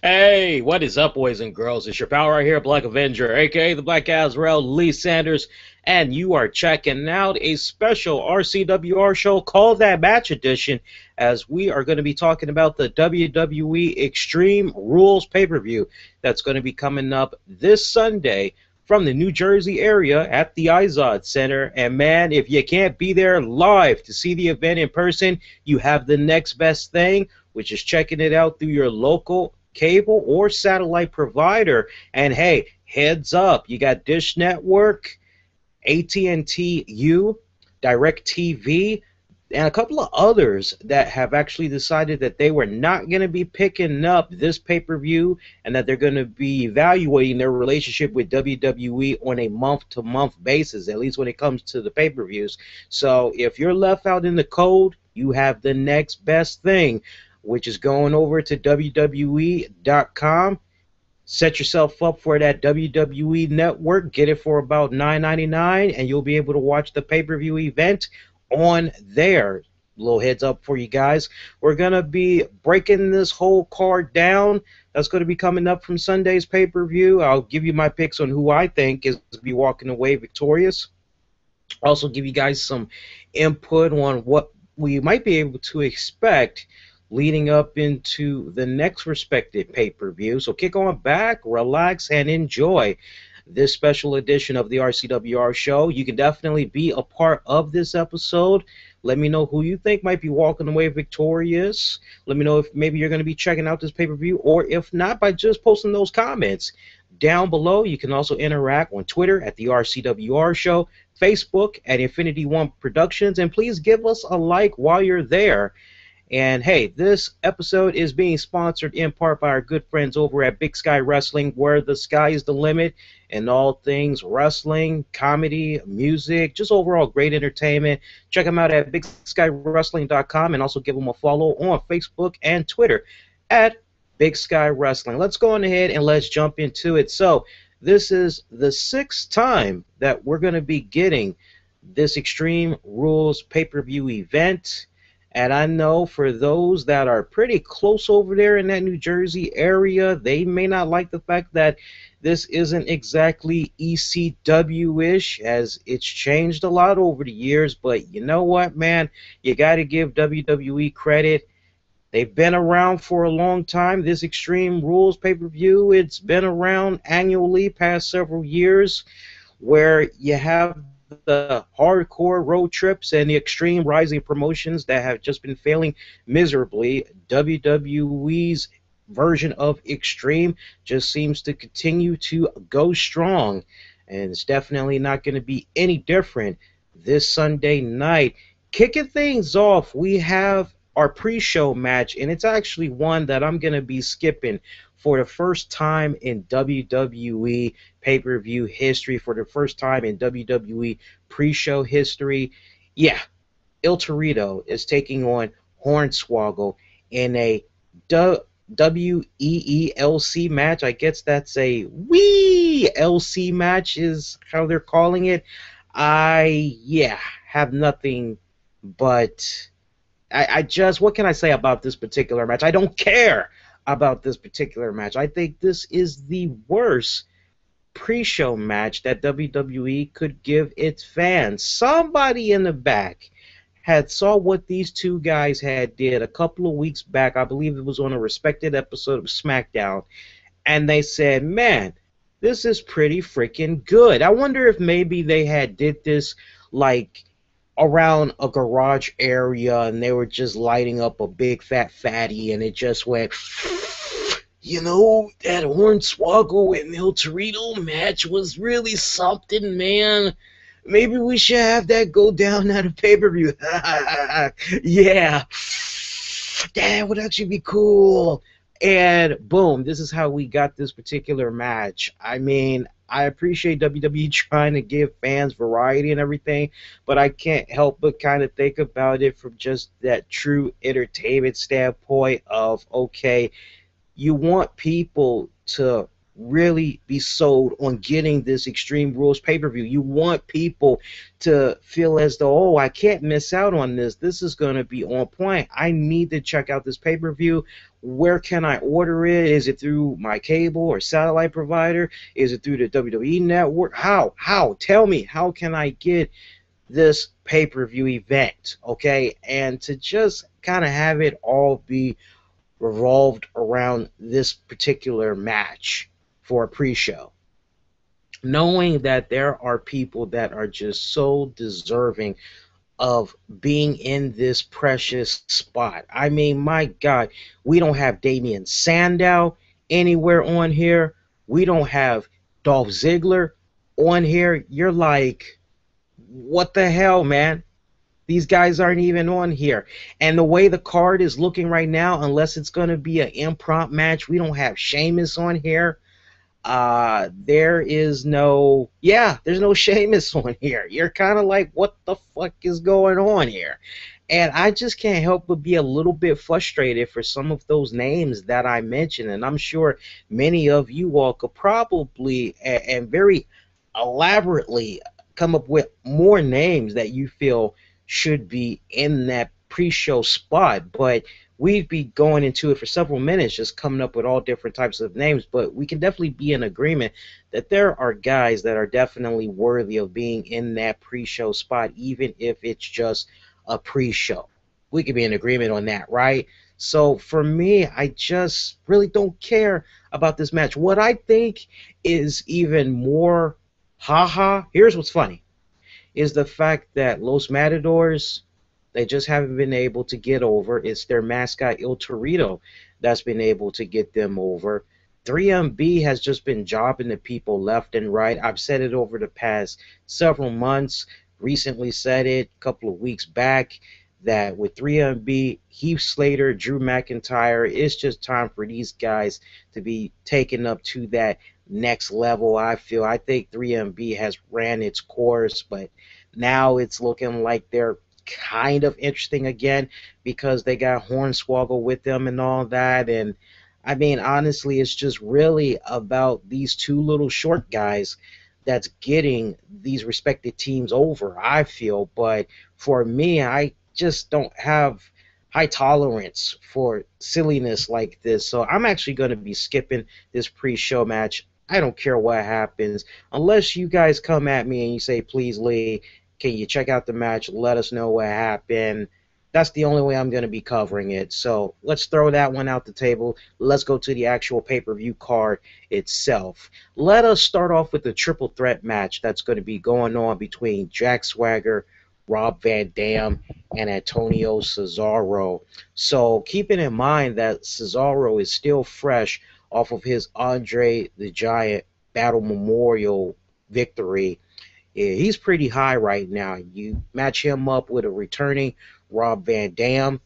Hey, what is up, boys and girls? It's your pal right here, Black Avenger, aka the Black Azrael, Lee Sanders, and you are checking out a special RCWR show called That Match Edition, as we are going to be talking about the WWE Extreme Rules pay-per-view that's going to be coming up this Sunday from the New Jersey area at the Izod Center. And man, if you can't be there live to see the event in person, you have the next best thing, which is checking it out through your local cable or satellite provider. And hey, heads up, you got Dish Network, AT&T U, DirecTV, and a couple of others that have actually decided that they were not going to be picking up this pay-per-view and that they're going to be evaluating their relationship with WWE on a month-to-month basis, at least when it comes to the pay-per-views. So if you're left out in the cold, you have the next best thing, which is going over to WWE.com. Set yourself up for that WWE network. Get it for about $9.99, and you'll be able to watch the pay-per-view event on there. Little heads up for you guys. We're going to be breaking this whole card down. That's going to be coming up from Sunday's pay-per-view. I'll give you my picks on who I think is going to be walking away victorious. Also give you guys some input on what we might be able to expect leading up into the next respective pay-per-view. So kick on back, relax, and enjoy this special edition of the RCWR show. You can definitely be a part of this episode. Let me know who you think might be walking away victorious. Let me know if maybe you're going to be checking out this pay-per-view, or if not, by just posting those comments down below. You can also interact on Twitter at the RCWR Show, Facebook at Infinity One Productions, and please give us a like while you're there. And hey, this episode is being sponsored in part by our good friends over at Big Sky Wrestling, where the sky is the limit and all things wrestling, comedy, music, just overall great entertainment. Check them out at BigSkyWrestling.com, and also give them a follow on Facebook and Twitter at Big Sky Wrestling. Let's go on ahead and let's jump into it. So this is the sixth time that we're going to be getting this Extreme Rules pay-per-view event. And I know for those that are pretty close over there in that New Jersey area, they may not like the fact that this isn't exactly ECW-ish, as it's changed a lot over the years. But you know what, man? You got to give WWE credit. They've been around for a long time. This Extreme Rules pay-per-view, it's been around annually past several years, where you have the hardcore road trips and the extreme rising promotions that have just been failing miserably. WWE's version of Extreme just seems to continue to go strong, and it's definitely not going to be any different this Sunday night. Kicking things off, we have our pre-show match, and it's actually one that I'm going to be skipping for the first time in WWE pay-per-view history, for the first time in WWE pre-show history. Yeah, Il Torito is taking on Hornswoggle in a WEELC match. I guess that's a Wee LC match is how they're calling it. Have nothing but I just, what can I say about this particular match? I don't care about this particular match. I think this is the worst pre-show match that WWE could give its fans. Somebody in the back had saw what these two guys had did a couple of weeks back. I believe it was on a respected episode of SmackDown, and they said, man, this is pretty freaking good. I wonder if maybe they had did this like around a garage area, and they were just lighting up a big fat fatty, and it just went, you know, that Hornswoggle and El Torito match was really something, man. Maybe we should have that go down at a pay-per-view. Yeah, that would actually be cool. And boom, this is how we got this particular match. I mean, I appreciate WWE trying to give fans variety and everything, but I can't help but kind of think about it from just that true entertainment standpoint of, okay, you want people to really be sold on getting this Extreme Rules pay-per-view. You want people to feel as though, oh, I can't miss out on this. This is going to be on point. I need to check out this pay-per-view. Where can I order it? Is it through my cable or satellite provider? Is it through the WWE network? How? Tell me, how can I get this pay-per-view event? Okay, and to just kind of have it all be revolved around this particular match for a pre-show, knowing that there are people that are just so deserving of being in this precious spot. I mean, my God, we don't have Damian Sandow anywhere on here. We don't have Dolph Ziggler on here. You're like, what the hell, man? These guys aren't even on here. And the way the card is looking right now, unless it's going to be an impromptu match, we don't have Sheamus on here. There's no Sheamus on here. You're kind of like, what the fuck is going on here? And I just can't help but be a little bit frustrated for some of those names that I mentioned. And I'm sure many of you all could probably and very elaborately come up with more names that you feel should be in that pre-show spot. But we'd be going into it for several minutes just coming up with all different types of names, but we can definitely be in agreement that there are guys that are definitely worthy of being in that pre-show spot, even if it's just a pre-show. We can be in agreement on that, right? So for me, I just really don't care about this match. What I think is even more here's what's funny, is the fact that Los Matadors, they just haven't been able to get over. It's their mascot, Il Torito, that's been able to get them over. 3MB has just been jobbing the people left and right. I've said it over the past several months. Recently said it a couple of weeks back that with 3MB, Heath Slater, Drew McIntyre, it's just time for these guys to be taken up to that next level. I think 3MB has ran its course, but now it's looking like they're kind of interesting again because they got Hornswoggle with them and all that. And I mean, honestly, it's just really about these two little short guys that's getting these respected teams over, I feel. But for me, I just don't have high tolerance for silliness like this. So I'm actually going to be skipping this pre-show match. I don't care what happens. Unless you guys come at me and you say, please, Lee, can you check out the match? Let us know what happened. That's the only way I'm going to be covering it. So let's throw that one out the table. Let's go to the actual pay-per-view card itself. Let us start off with the triple threat match that's going to be going on between Jack Swagger, Rob Van Dam, and Antonio Cesaro. So keeping in mind that Cesaro is still fresh off of his Andre the Giant Battle Memorial victory, he's pretty high right now. You match him up with a returning Rob Van Dam.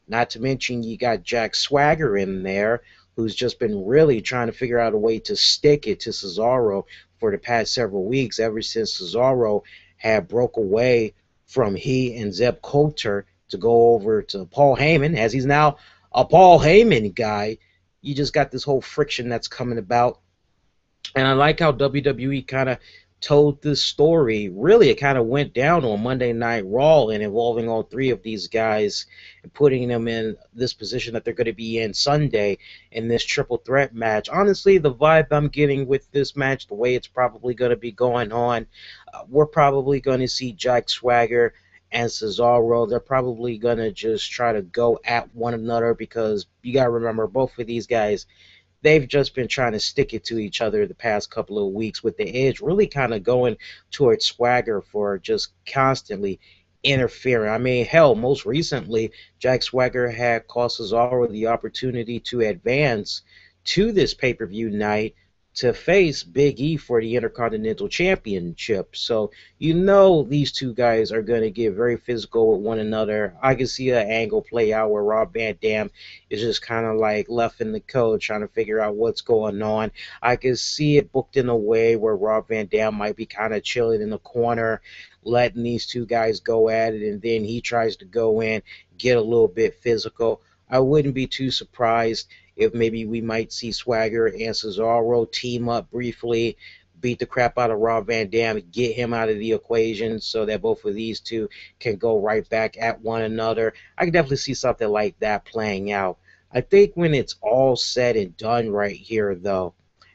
Not to mention you got Jack Swagger in there, who's just been really trying to figure out a way to stick it to Cesaro for the past several weeks, ever since Cesaro had broke away from he and Zeb Coulter to go over to Paul Heyman, as he's now a Paul Heyman guy. You just got this whole friction that's coming about. And I like how WWE kind of told this story. Really, it kind of went down on Monday Night Raw and involving all three of these guys and putting them in this position that they're going to be in Sunday in this triple threat match. Honestly, the vibe I'm getting with this match, the way it's probably going to be going on, we're probably going to see Jack Swagger and Cesaro. They're probably going to just try to go at one another because you got to remember, both of these guys, they've just been trying to stick it to each other the past couple of weeks, with the Edge really kind of going towards Swagger for just constantly interfering. I mean, hell, most recently, Jack Swagger had cost Cesaro the opportunity to advance to this pay-per-view night to face Big E for the Intercontinental Championship. So you know these two guys are going to get very physical with one another. I can see an angle play out where Rob Van Dam is just kind of like left in the code trying to figure out what's going on. I can see it booked in a way where Rob Van Dam might be kind of chilling in the corner, letting these two guys go at it, and then he tries to go in, get a little bit physical. I wouldn't be too surprised if maybe we might see Swagger and Cesaro team up briefly, beat the crap out of Rob Van Dam, get him out of the equation so that both of these two can go right back at one another. I can definitely see something like that playing out. I think when it's all said and done right here, though,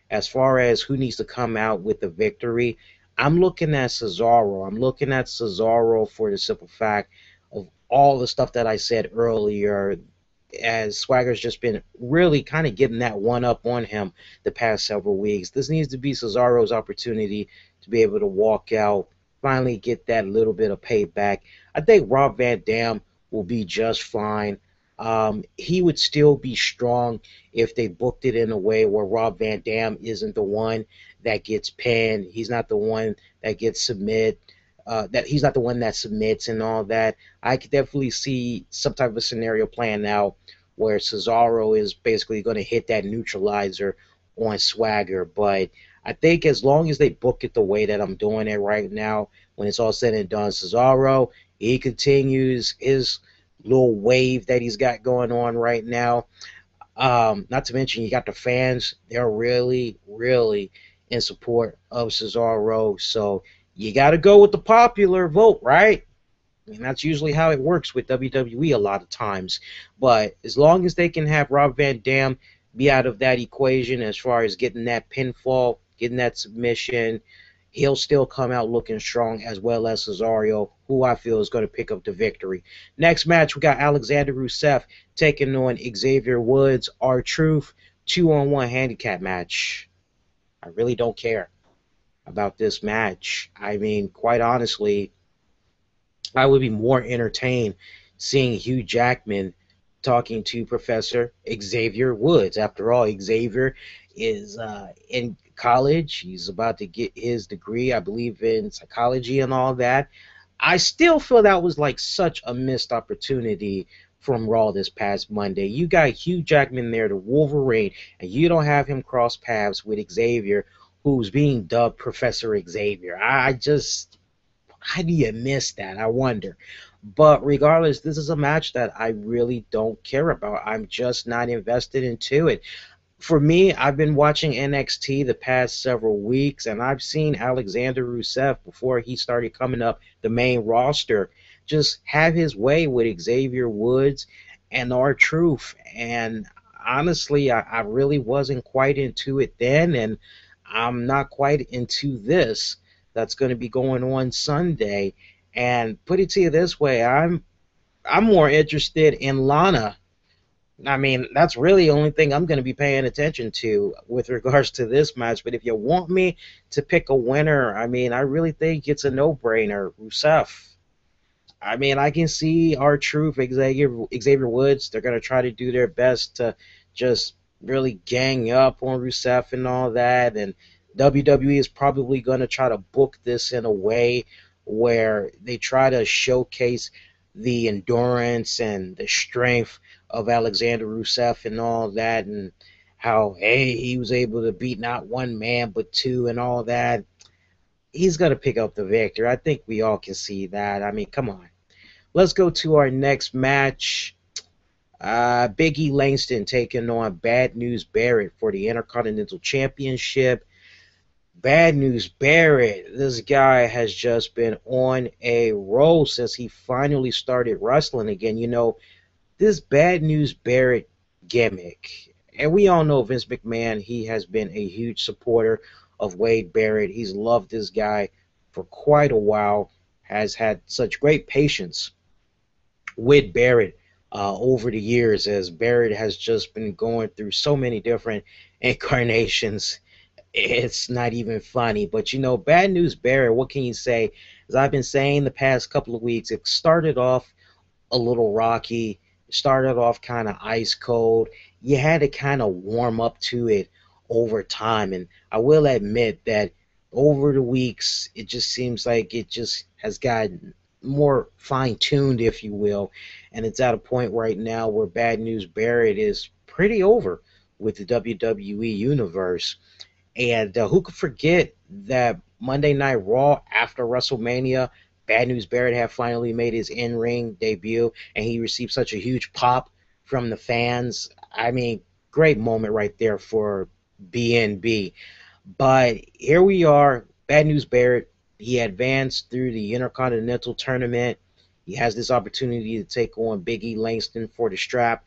as far as who needs to come out with the victory, I'm looking at Cesaro. I'm looking at Cesaro for the simple fact of all the stuff that I said earlier, as Swagger's just been really kind of getting that one up on him the past several weeks. This needs to be Cesaro's opportunity to be able to walk out, finally get that little bit of payback. I think Rob Van Dam will be just fine. He would still be strong if they booked it in a way where Rob Van Dam isn't the one that gets pinned. He's not the one that gets submit. That he's not the one that submits and all that. I could definitely see some type of scenario playing out where Cesaro is basically going to hit that neutralizer on Swagger. But I think as long as they book it the way that I'm doing it right now, when it's all said and done, Cesaro, he continues his little wave that he's got going on right now. Not to mention, you got the fans. They're really, really in support of Cesaro. So you got to go with the popular vote, right? I mean, that's usually how it works with WWE a lot of times. But as long as they can have Rob Van Dam be out of that equation as far as getting that pinfall, getting that submission, he'll still come out looking strong, as well as Cesaro, who I feel is going to pick up the victory. Next match, we got Alexander Rusev taking on Xavier Woods, R-Truth, 2-on-1 handicap match. I really don't care about this match. I mean, quite honestly, I would be more entertained seeing Hugh Jackman talking to Professor Xavier Woods. After all, Xavier is in college. He's about to get his degree, I believe, in psychology and all that. I still feel that was like such a missed opportunity from Raw this past Monday. You got Hugh Jackman there, the Wolverine, and you don't have him cross paths with Xavier, who's being dubbed Professor Xavier. How do you miss that? I wonder. But regardless, this is a match that I really don't care about. I'm just not invested into it. For me, I've been watching NXT the past several weeks, and I've seen Alexander Rusev, before he started coming up the main roster, just have his way with Xavier Woods and R-Truth. And honestly, I really wasn't quite into it then, and I'm not quite into this that's going to be going on Sunday. And put it to you this way, I'm more interested in Lana. I mean, that's really the only thing I'm going to be paying attention to with regards to this match. But if you want me to pick a winner, I mean, I really think it's a no-brainer. Rusev. I mean, I can see R-Truth, Xavier Woods. They're going to try to do their best to just really gang up on Rusev and all that. And WWE is probably going to try to book this in a way where they try to showcase the endurance and the strength of Alexander Rusev and all that, and how, hey, he was able to beat not one man but two and all that. He's going to pick up the victory. I think we all can see that. I mean, come on. Let's go to our next match. Big E Langston taking on Bad News Barrett for the Intercontinental Championship. Bad News Barrett, this guy has just been on a roll since he finally started wrestling again. You know, this Bad News Barrett gimmick, and we all know Vince McMahon, he has been a huge supporter of Wade Barrett. He's loved this guy for quite a while, has had such great patience with Barrett over the years, as Barrett has just been going through so many different incarnations. It's not even funny. But, you know, Bad News Barrett, what can you say? As I've been saying the past couple of weeks, it started off a little rocky, started off kind of ice cold. You had to kind of warm up to it over time. And I will admit that over the weeks, it just seems like it just has gotten more fine-tuned, if you will. And it's at a point right now where Bad News Barrett is pretty over with the WWE Universe. And who could forget that Monday Night Raw after WrestleMania, Bad News Barrett had finally made his in-ring debut, and he received such a huge pop from the fans. I mean, great moment right there for BNB. But here we are. Bad News Barrett. He advanced through the Intercontinental tournament. He has this opportunity to take on Big E Langston for the strap.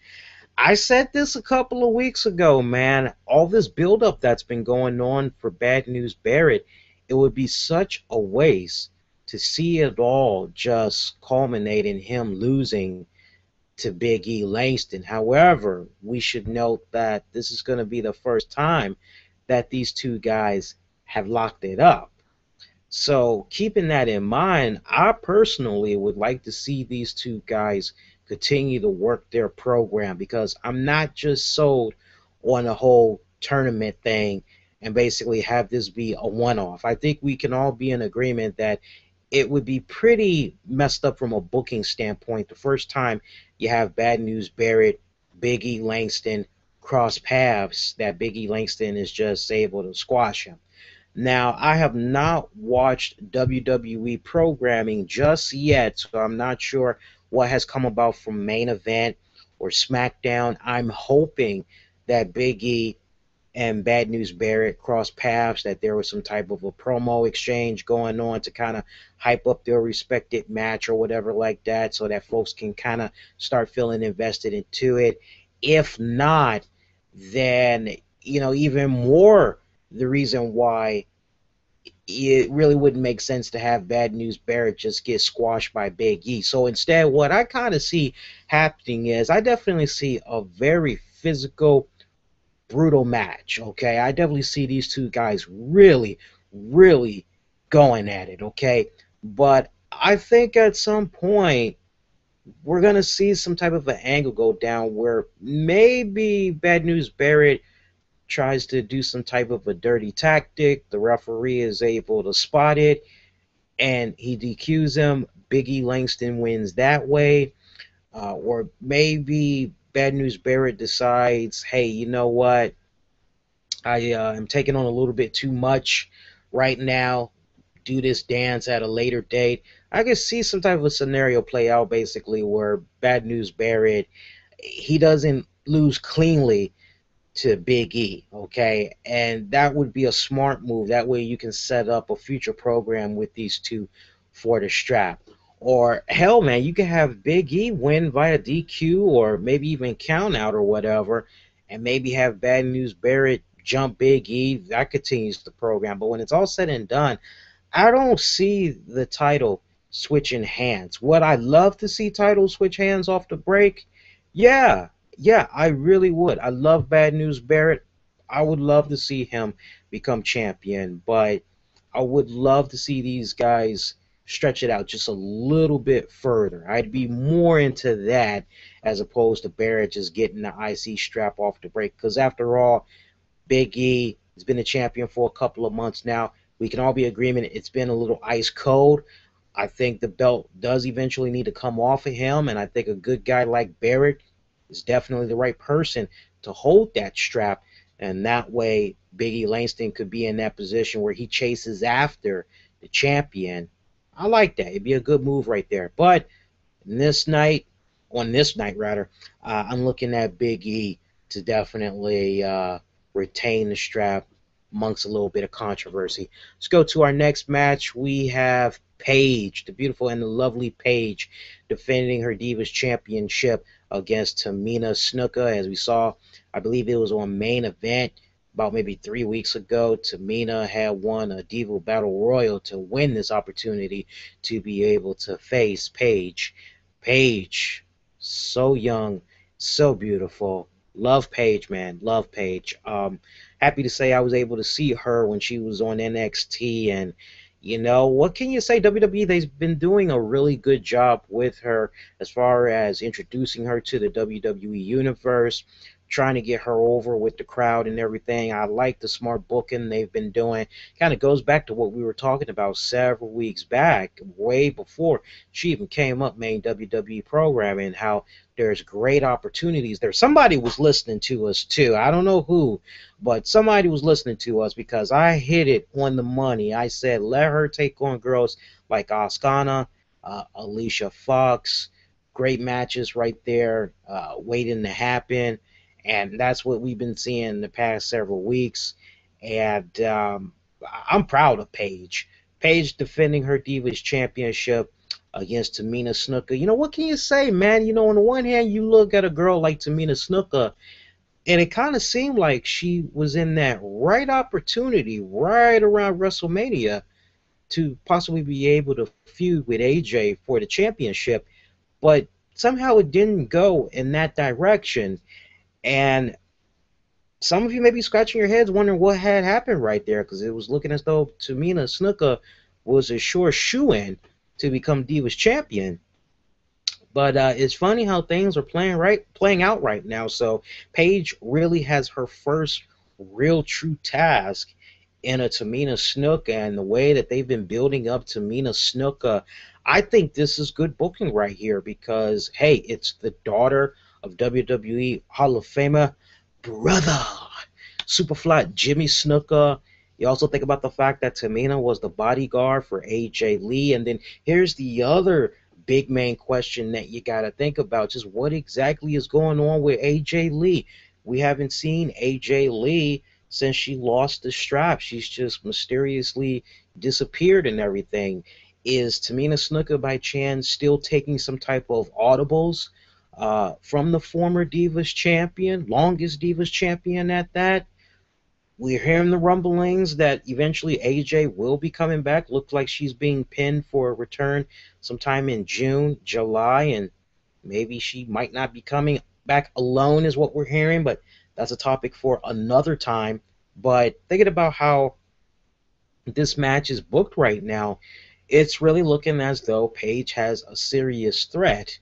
I said this a couple of weeks ago, man. All this buildup that's been going on for Bad News Barrett, it would be such a waste to see it all just culminate in him losing to Big E Langston. However, we should note that this is going to be the first time that these two guys have locked it up. So, keeping that in mind, I personally would like to see these two guys continue to work their program, because I'm not just sold on the whole tournament thing and basically have this be a one-off. I think we can all be in agreement that it would be pretty messed up from a booking standpoint the first time you have Bad News Barrett, Big E Langston cross paths, that Big E Langston is just able to squash him. Now, I have not watched WWE programming just yet, so I'm not sure what has come about from Main Event or SmackDown. I'm hoping that Big E and Bad News Barrett cross paths, that there was some type of a promo exchange going on to kind of hype up their respected match or whatever like that, so that folks can kind of start feeling invested into it. If not, then, even more the reason why it really wouldn't make sense to have Bad News Barrett just get squashed by Big E. So instead, what I kind of see happening is I definitely see a very physical, brutal match. Okay, I definitely see these two guys really, really going at it. Okay, but I think at some point we're gonna see some type of an angle go down where maybe Bad News Barrett tries to do some type of a dirty tactic. The referee is able to spot it, and he DQs him. Big E Langston wins that way. Or maybe Bad News Barrett decides, hey, you know what? I am taking on a little bit too much right now. Do this dance at a later date. I could see some type of a scenario play out, basically, where Bad News Barrett, he doesn't lose cleanly to Big E, okay? And that would be a smart move. That way you can set up a future program with these two for the strap. Or, hell, man, you can have Big E win via DQ or maybe even count out or whatever, and maybe have Bad News Barrett jump Big E. That continues the program. But when it's all said and done, I don't see the title switching hands. Would I love to see titles switch hands off the break? Yeah, I really would. I love Bad News Barrett. I would love to see him become champion, but I would love to see these guys stretch it out just a little bit further. I'd be more into that as opposed to Barrett just getting the IC strap off the break, because after all, Big E has been a champion for a couple of months now. We can all be in agreement it's been a little ice cold. I think the belt does eventually need to come off of him, and I think a good guy like Barrett is definitely the right person to hold that strap, and that way Big E Langston could be in that position where he chases after the champion. I like that. It'd be a good move right there. But on this night, I'm looking at Big E to definitely retain the strap amongst a little bit of controversy. Let's go to our next match. We have Paige, the beautiful and the lovely Paige, defending her Divas Championship against Tamina Snuka. As we saw, I believe it was on Main Event about maybe 3 weeks ago. Tamina had won a Diva Battle Royal to win this opportunity to be able to face Paige. Paige, so young, so beautiful. Love Paige, man. Love Paige. Happy to say I was able to see her when she was on NXT, and what can you say? WWE, they've been doing a really good job with her as far as introducing her to the WWE Universe, trying to get her over with the crowd and everything. I like the smart booking they've been doing. Kind of goes back to what we were talking about several weeks back, way before she even came up main WWE programming, how there's great opportunities there. Somebody was listening to us too. I don't know who, but somebody was listening to us because I hit it on the money. I said, let her take on girls like Asuka, Alicia Fox, Great matches right there, waiting to happen, and that's what we've been seeing the past several weeks. And I'm proud of Paige. Paige defending her Divas Championship against Tamina Snuka. You know, what can you say, man? You know, on the one hand, you look at a girl like Tamina Snuka, and it kind of seemed like she was in that right opportunity right around WrestleMania to possibly be able to feud with AJ for the championship, but somehow it didn't go in that direction. And some of you may be scratching your heads wondering what had happened right there, because it was looking as though Tamina Snuka was a sure shoe-in to become Divas champion. But it's funny how things are playing out right now. So Paige really has her first real true task in a Tamina Snuka, and the way that they've been building up Tamina Snuka, I think this is good booking right here, because hey, it's the daughter of WWE Hall of Famer brother Superfly Jimmy Snuka. You also think about the fact that Tamina was the bodyguard for AJ Lee, and then here's the other big main question that you got to think about: just what exactly is going on with AJ Lee? We haven't seen AJ Lee since she lost the strap. She's just mysteriously disappeared and everything. Is Tamina Snuka by chance still taking some type of audibles from the former Divas champion, longest Divas champion at that? We're hearing the rumblings that eventually AJ will be coming back. Looks like she's being pinned for a return sometime in June, July, and maybe she might not be coming back alone is what we're hearing, but that's a topic for another time. But thinking about how this match is booked right now, it's really looking as though Paige has a serious threat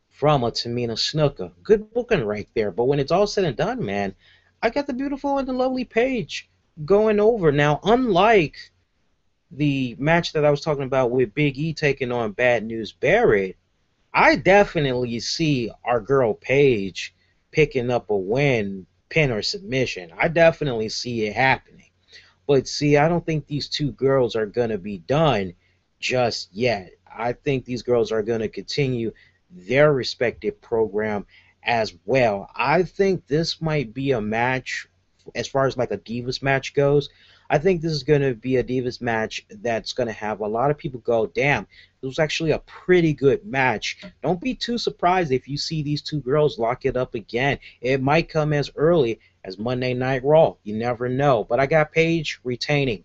from a Tamina Snuka. Good booking right there. But when it's all said and done, man, I got the beautiful and the lovely Paige going over. Now, unlike the match that I was talking about with Big E taking on Bad News Barrett, I definitely see our girl Paige picking up a win, pin, or submission. I definitely see it happening. But see, I don't think these two girls are going to be done just yet. I think these girls are going to continue their respective program as well. I think this might be a match, as far as like a Divas match goes. I think this is going to be a Divas match that's going to have a lot of people go, damn, this was actually a pretty good match. Don't be too surprised if you see these two girls lock it up again. It might come as early as Monday Night Raw. You never know. But I got Paige retaining.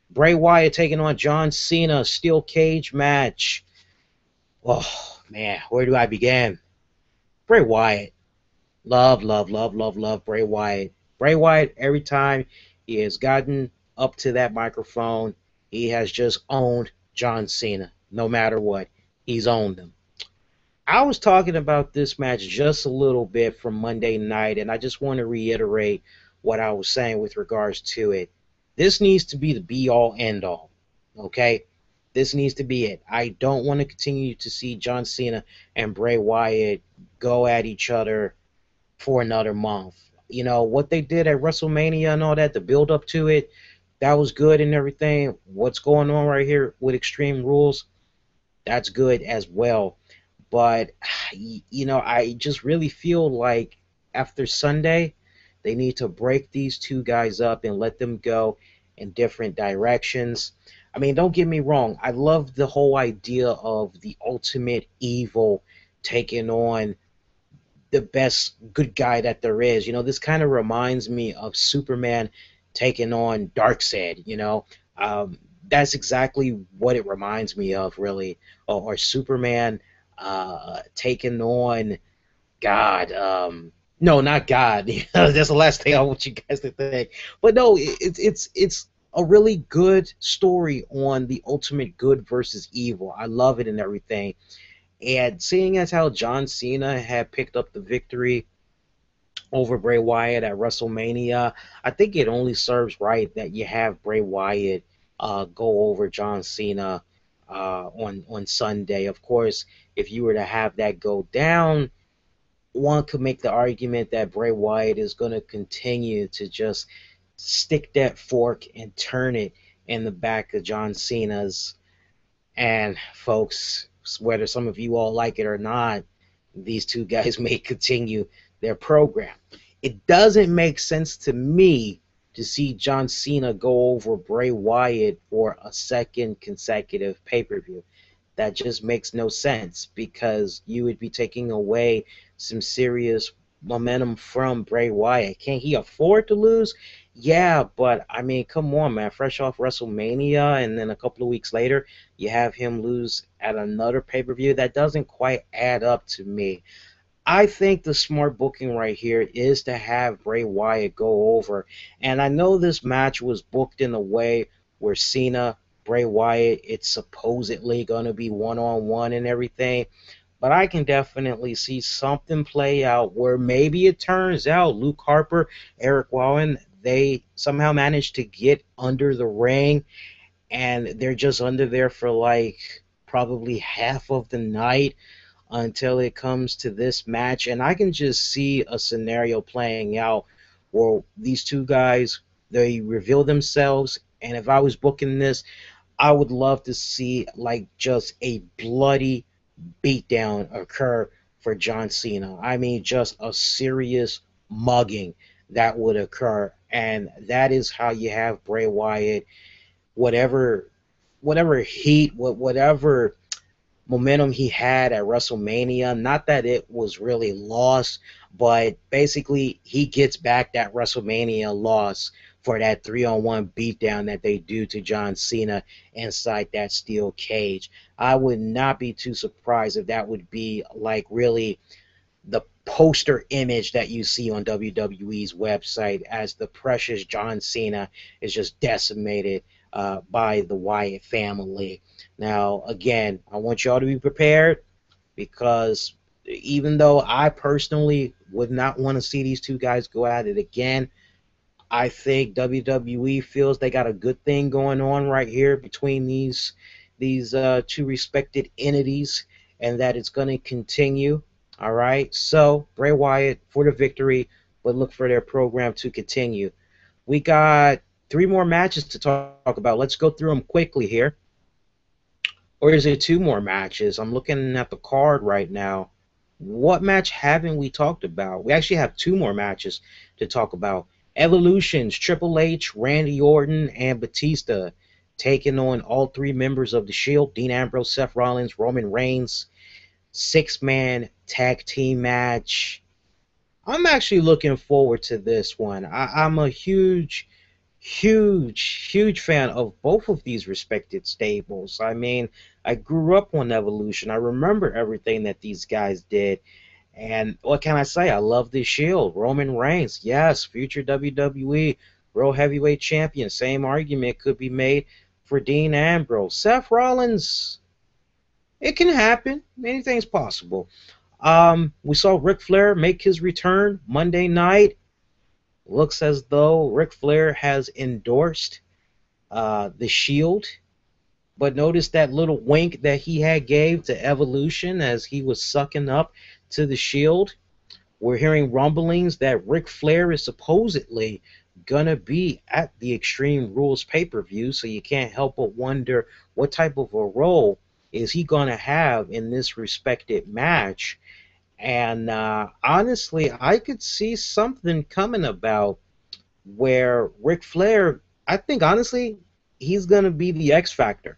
Bray Wyatt taking on John Cena, steel cage match. Oh, man, where do I begin? Bray Wyatt. Love, love, love, love, love Bray Wyatt. Bray Wyatt, every time he has gotten up to that microphone, he has just owned John Cena. No matter what, he's owned him. I was talking about this match just a little bit from Monday night, and I just want to reiterate what I was saying with regards to it. This needs to be the be-all, end-all, okay? This needs to be it. I don't want to continue to see John Cena and Bray Wyatt go at each other for another month. You know, what they did at WrestleMania and all that, the build up to it, that was good and everything. What's going on right here with Extreme Rules, that's good as well. But, you know, I just really feel like after Sunday, they need to break these two guys up and let them go in different directions. I mean, don't get me wrong. I love the whole idea of the ultimate evil taking on the best good guy that there is. You know, this kind of reminds me of Superman taking on Darkseid, you know. That's exactly what it reminds me of, really. Or Superman taking on God. No, not God. That's the last thing I want you guys to think. But no, it's a really good story on the ultimate good versus evil. I love it and everything. And seeing as how John Cena had picked up the victory over Bray Wyatt at WrestleMania, I think it only serves right that you have Bray Wyatt go over John Cena on Sunday. Of course, if you were to have that go down, one could make the argument that Bray Wyatt is going to continue to just stick that fork and turn it in the back of John Cena's. And folks, whether some of you all like it or not, these two guys may continue their program. It doesn't make sense to me to see John Cena go over Bray Wyatt for a second consecutive pay-per-view. That just makes no sense because you would be taking away some serious momentum from Bray Wyatt. Can he afford to lose? Yeah, but I mean, come on, man. Fresh off WrestleMania, and then a couple of weeks later, you have him lose at another pay-per-view. That doesn't quite add up to me. I think the smart booking right here is to have Bray Wyatt go over. And I know this match was booked in a way where Cena, Bray Wyatt, it's supposedly going to be one-on-one and everything. But I can definitely see something play out where maybe it turns out Luke Harper, Eric Rowan, they somehow managed to get under the ring and they're just under there for like probably half of the night until it comes to this match. And I can just see a scenario playing out where these two guys, they reveal themselves. And if I was booking this, I would love to see like just a bloody beatdown occur for John Cena. I mean, just a serious mugging that would occur. And that is how you have Bray Wyatt, whatever heat, whatever momentum he had at WrestleMania. Not that it was really lost, but basically he gets back that WrestleMania loss for that 3-on-1 beatdown that they do to John Cena inside that steel cage. I would not be too surprised if that would be like really the poster image that you see on WWE's website as the precious John Cena is just decimated by the Wyatt family. Now, again, I want y'all to be prepared because even though I personally would not want to see these two guys go at it again, I think WWE feels they got a good thing going on right here between these two respected entities and that it's going to continue. All right, so Bray Wyatt for the victory, but look for their program to continue. We got 3 more matches to talk about. Let's go through them quickly here. Or is it 2 more matches? I'm looking at the card right now. What match haven't we talked about? We actually have 2 more matches to talk about. Evolution's Triple H, Randy Orton, and Batista taking on all 3 members of the Shield, Dean Ambrose, Seth Rollins, Roman Reigns. 6-man tag team match. I'm actually looking forward to this one. I'm a huge fan of both of these respected stables. I mean, I grew up on Evolution. I remember everything that these guys did. And what can I say? I love the Shield. Roman Reigns, yes, future WWE World Heavyweight Champion. Same argument could be made for Dean Ambrose. Seth Rollins, it can happen. Anything's possible. We saw Ric Flair make his return Monday night. Looks as though Ric Flair has endorsed the Shield. But notice that little wink that he had gave to Evolution as he was sucking up to the Shield. We're hearing rumblings that Ric Flair is supposedly going to be at the Extreme Rules pay-per-view, so you can't help but wonder what type of a role is he going to have in this respected match. And honestly, I could see something coming about where Ric Flair, I think honestly, he's going to be the X Factor.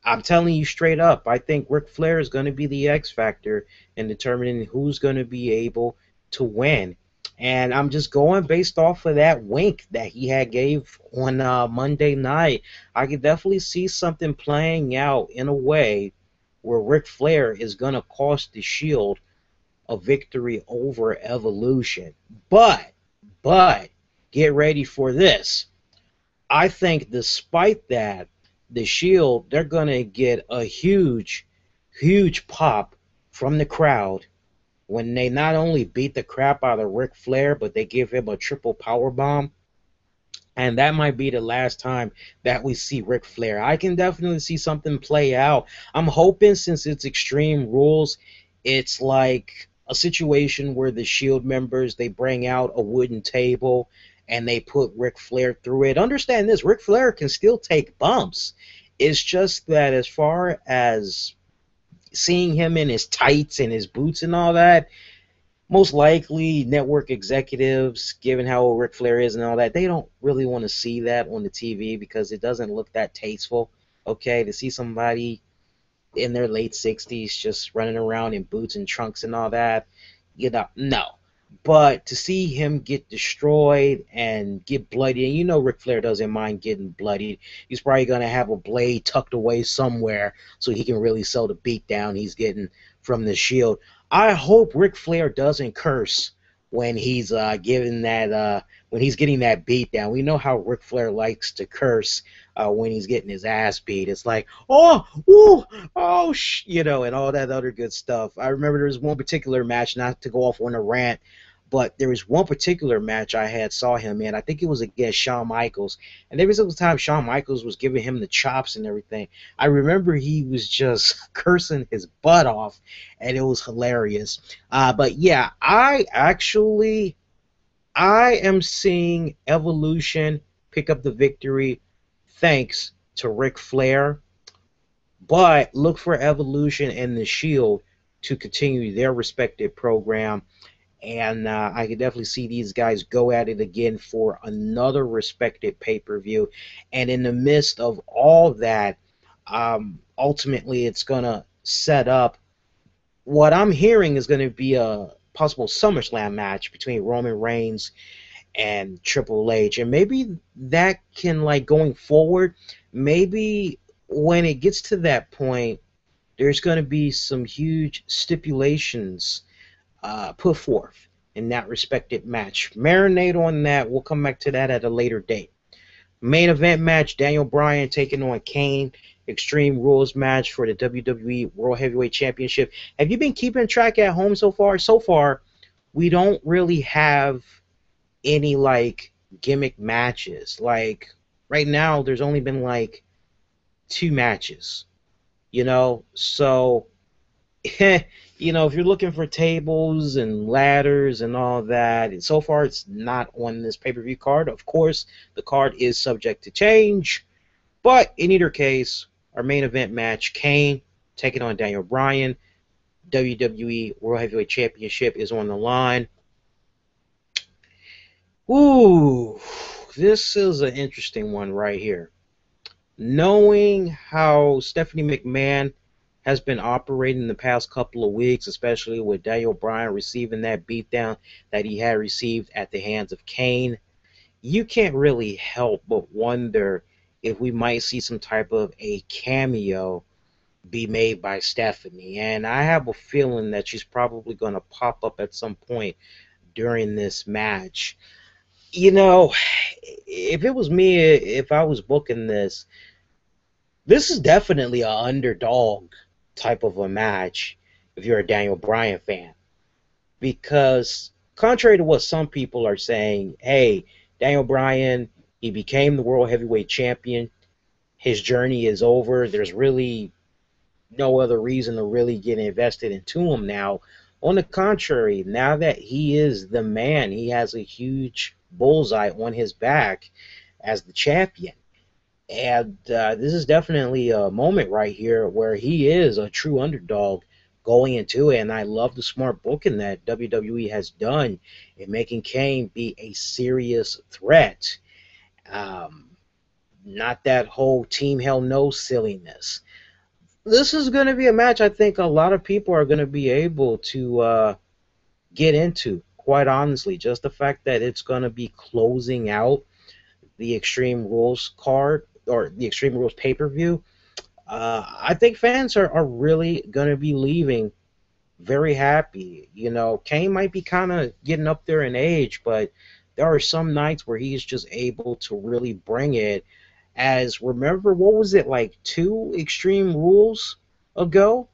I'm telling you straight up, I think Ric Flair is going to be the X Factor in determining who's going to be able to win. And I'm just going based off of that wink that he had gave on Monday night. I could definitely see something playing out in a way where Ric Flair is going to cost the Shield a victory over Evolution. But, get ready for this. I think despite that, the Shield, they're going to get a huge pop from the crowd when they not only beat the crap out of Ric Flair, but they give him a triple powerbomb. And that might be the last time that we see Ric Flair. I can definitely see something play out. I'm hoping since it's Extreme Rules, it's like a situation where the Shield members, they bring out a wooden table and they put Ric Flair through it. Understand this, Ric Flair can still take bumps. It's just that as far as seeing him in his tights and his boots and all that, most likely network executives, given how old Ric Flair is and all that, they don't really want to see that on the TV because it doesn't look that tasteful. Okay, to see somebody in their late 60s just running around in boots and trunks and all that, no. But to see him get destroyed and get bloodied, and Ric Flair doesn't mind getting bloodied. He's probably going to have a blade tucked away somewhere so he can really sell the beatdown he's getting from the Shield. I hope Ric Flair doesn't curse when he's getting that beat down. We know how Ric Flair likes to curse when he's getting his ass beat. It's like, oh, ooh, oh, and all that other good stuff. I remember there was one particular match, not to go off on a rant, but there was one particular match I saw him in. I think it was against Shawn Michaels. And every single time Shawn Michaels was giving him the chops and everything, I remember he was just cursing his butt off, and it was hilarious. But yeah, I am seeing Evolution pick up the victory thanks to Ric Flair. But look for Evolution and the Shield to continue their respective program. And I could definitely see these guys go at it again for another respected pay-per-view. And in the midst of all that, ultimately it's going to set up what I'm hearing is going to be a possible SummerSlam match between Roman Reigns and Triple H. And maybe that can, like, going forward, maybe when it gets to that point, there's going to be some huge stipulations put forth in that respected match. Marinate on that. We'll come back to that at a later date. Main event match, Daniel Bryan taking on Kane. Extreme Rules match for the WWE World Heavyweight Championship. Have you been keeping track at home so far? So far, we don't really have any, like, gimmick matches. Like, right now, there's only been, like, 2 matches. So if you're looking for tables and ladders and all that, and so far it's not on this pay-per-view card. Of course, the card is subject to change, but in either case, our main event match, Kane taking on Daniel Bryan, WWE World Heavyweight Championship is on the line. Ooh, this is an interesting one right here. Knowing how Stephanie McMahon has been operating the past couple of weeks, especially with Daniel Bryan receiving that beatdown that he had received at the hands of Kane, you can't really help but wonder if we might see some type of a cameo be made by Stephanie. And I have a feeling that she's probably going to pop up at some point during this match. If it was me, if I was booking this is definitely an underdog type of a match if you're a Daniel Bryan fan. Because contrary to what some people are saying, hey, Daniel Bryan, he became the World Heavyweight Champion. His journey is over. There's really no other reason to really get invested into him now. On the contrary, now that he is the man, he has a huge bullseye on his back as the champion. And this is definitely a moment right here where he is a true underdog going into it. And I love the smart booking that WWE has done in making Kane be a serious threat. Not that whole Team Hell No silliness. This is going to be a match I think a lot of people are going to be able to get into, quite honestly. Just the fact that it's going to be closing out the Extreme Rules card, or the Extreme Rules pay-per-view, I think fans are really going to be leaving very happy. Kane might be kind of getting up there in age, but there are some nights where he's just able to really bring it. As, remember, what was it, like 2 Extreme Rules ago?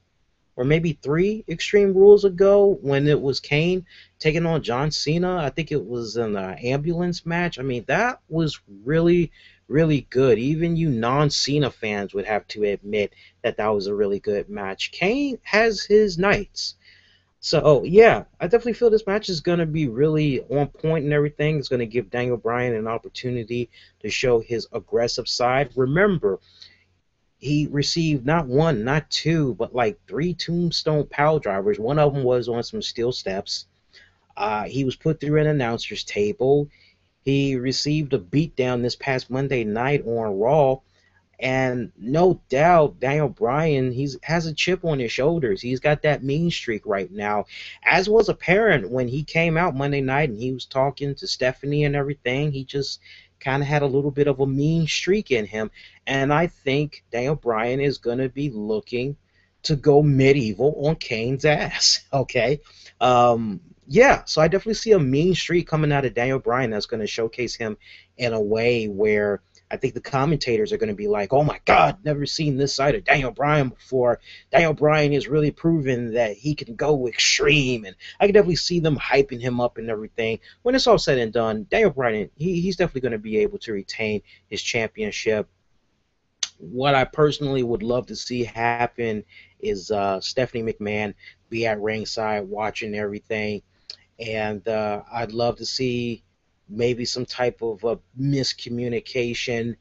Or maybe 3 Extreme Rules ago when it was Kane taking on John Cena. I think it was an ambulance match. I mean, that was really, really good. Even you non-Cena fans would have to admit that that was a really good match. Kane has his nights. So, yeah, I definitely feel this match is going to be really on point and everything. It's going to give Daniel Bryan an opportunity to show his aggressive side. Remember, he received not one, not two, but like three tombstone pile drivers. One of them was on some steel steps. He was put through an announcer's table. He received a beatdown this past Monday night on Raw. And no doubt, Daniel Bryan, he's has a chip on his shoulders. He's got that mean streak right now, as was apparent when he came out Monday night and he was talking to Stephanie and everything. He just kind of had a little bit of a mean streak in him. And I think Daniel Bryan is going to be looking to go medieval on Kane's ass. Okay. Yeah, so I definitely see a mean streak coming out of Daniel Bryan that's going to showcase him in a way where I think the commentators are going to be like, oh my God, never seen this side of Daniel Bryan before. Daniel Bryan has really proven that he can go extreme. And I can definitely see them hyping him up and everything. When it's all said and done, Daniel Bryan, he's definitely going to be able to retain his championship. What I personally would love to see happen is Stephanie McMahon be at ringside watching everything. And I'd love to see maybe some type of miscommunication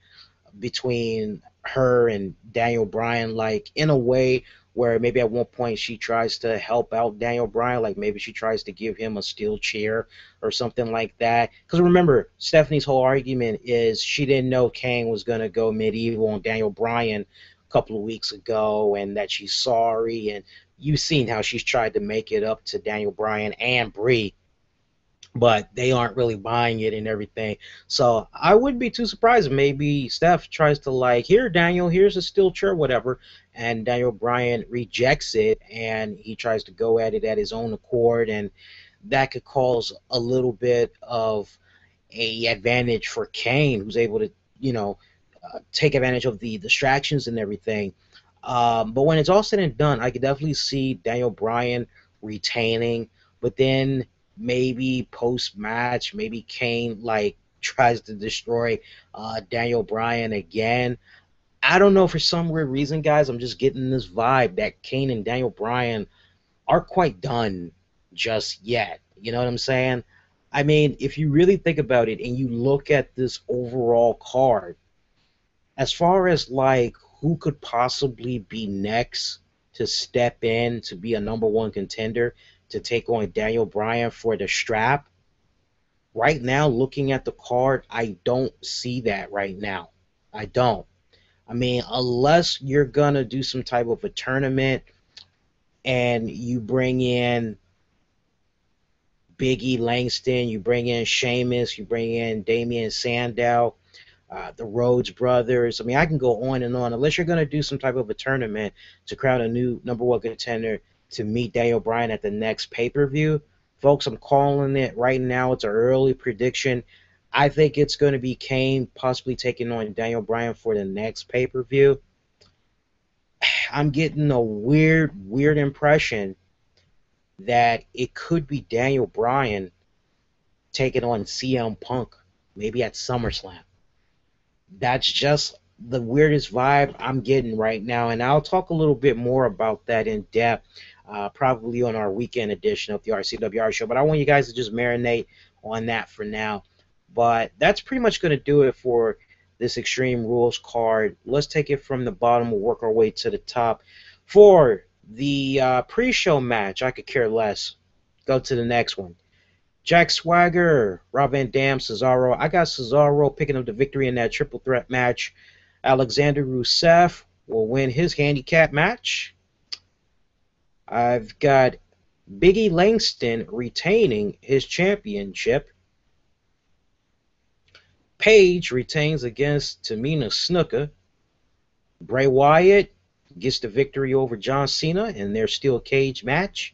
between her and Daniel Bryan, like in a way where maybe at one point she tries to help out Daniel Bryan, like maybe she tries to give him a steel chair or something like that. Because remember, Stephanie's whole argument is she didn't know Kane was going to go medieval on Daniel Bryan a couple of weeks ago, and that she's sorry. And you've seen how she's tried to make it up to Daniel Bryan and Brie, but they aren't really buying it and everything. So I wouldn't be too surprised if maybe Steph tries to like, here, Daniel, here's a steel chair, whatever, and Daniel Bryan rejects it, and he tries to go at it at his own accord, and that could cause a little bit of a advantage for Kane, who's able to, take advantage of the distractions and everything. But when it's all said and done, I could definitely see Daniel Bryan retaining, but then maybe post-match, maybe Kane like tries to destroy Daniel Bryan again. I don't know, for some weird reason, guys, I'm just getting this vibe that Kane and Daniel Bryan are quite done just yet. You know what I'm saying? I mean, if you really think about it and you look at this overall card, as far as like who could possibly be next to step in to be a #1 contender to take on Daniel Bryan for the strap, right now, looking at the card, I don't see that right now. I don't. I mean, unless you're going to do some type of a tournament and you bring in Big E Langston, you bring in Sheamus, you bring in Damian Sandow, the Rhodes brothers. I mean, I can go on and on. Unless you're going to do some type of a tournament to crown a new #1 contender to meet Daniel Bryan at the next pay-per-view, folks, I'm calling it right now. It's an early prediction. I think it's going to be Kane possibly taking on Daniel Bryan for the next pay-per-view. I'm getting a weird impression that it could be Daniel Bryan taking on CM Punk, maybe at SummerSlam. That's just the weirdest vibe I'm getting right now, and I'll talk a little bit more about that in depth, probably on our weekend edition of the RCWR Show, but I want you guys to just marinate on that for now. But that's pretty much going to do it for this Extreme Rules card. Let's take it from the bottom. We'll work our way to the top. For the pre-show match, I could care less. Go to the next one. Jack Swagger, Rob Van Dam, Cesaro. I got Cesaro picking up the victory in that triple threat match. Alexander Rusev will win his handicap match. I've got Big E Langston retaining his championship. Paige retains against Tamina Snuka. Bray Wyatt gets the victory over John Cena in their steel cage match.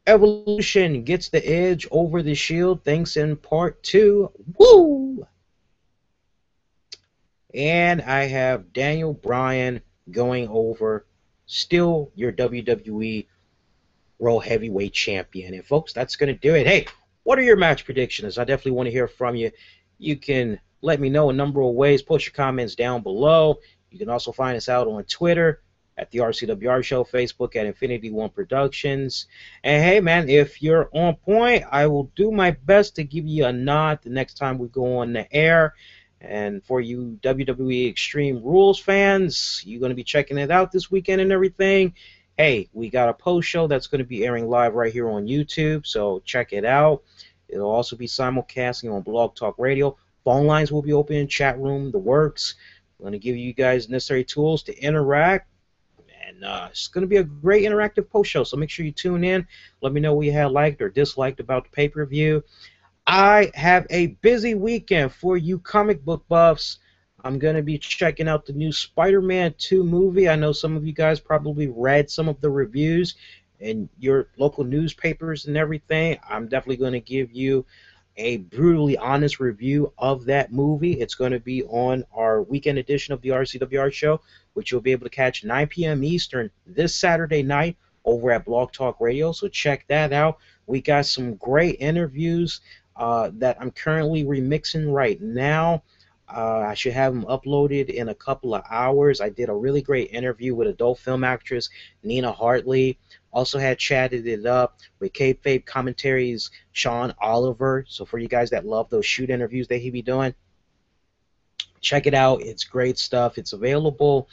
Evolution gets the edge over the Shield, thanks in part to Woo! And I have Daniel Bryan going over, still your WWE World Heavyweight Champion. And folks, that's going to do it. Hey, what are your match predictions? I definitely want to hear from you. You can let me know a number of ways. Post your comments down below. You can also find us out on Twitter at the RCWR Show, Facebook at Infinity One Productions. And hey, man, if you're on point, I will do my best to give you a nod the next time we go on the air. And for you WWE Extreme Rules fans, you're going to be checking it out this weekend and everything. Hey, we got a post show that's going to be airing live right here on YouTube, so check it out. It'll also be simulcasting on Blog Talk Radio. Phone lines will be open, chat room, the works. I'm going to give you guys necessary tools to interact. And it's going to be a great interactive post show, so make sure you tune in. Let me know what you had liked or disliked about the pay-per-view. I have a busy weekend for you comic book buffs. I'm going to be checking out the new Spider-Man 2 movie. I know some of you guys probably read some of the reviews in your local newspapers and everything. I'm definitely going to give you a brutally honest review of that movie. It's going to be on our weekend edition of the RCWR Show, which you'll be able to catch 9 p.m. Eastern this Saturday night over at Blog Talk Radio, so check that out. We got some great interviews that I'm currently remixing right now. I should have them uploaded in a couple of hours. I did a really great interview with adult film actress Nina Hartley. Also had chatted it up with Kayfabe Commentaries Sean Oliver. So for you guys that love those shoot interviews that he be doing, check it out. It's great stuff. It's available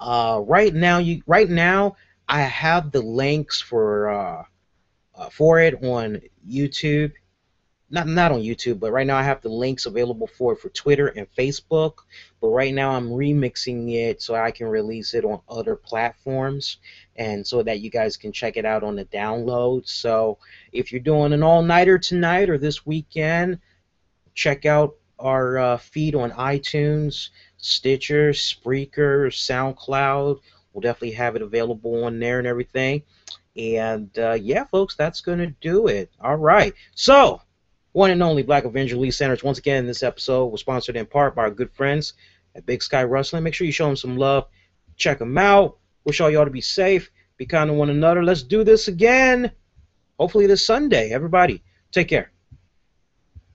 right now. Right now, I have the links for it on YouTube. Not on YouTube, but right now I have the links available for it for Twitter and Facebook. But right now I'm remixing it so I can release it on other platforms, and so that you guys can check it out on the download. So if you're doing an all-nighter tonight or this weekend, check out our feed on iTunes, Stitcher, Spreaker, SoundCloud. We'll definitely have it available on there and everything. And yeah, folks, that's going to do it. All right. So, one and only Black Avenger Lee Sanders. Once again, this episode was sponsored in part by our good friends at Big Sky Wrestling. Make sure you show them some love. Check them out. Wish all y'all to be safe. Be kind to one another. Let's do this again. Hopefully this Sunday. Everybody, take care.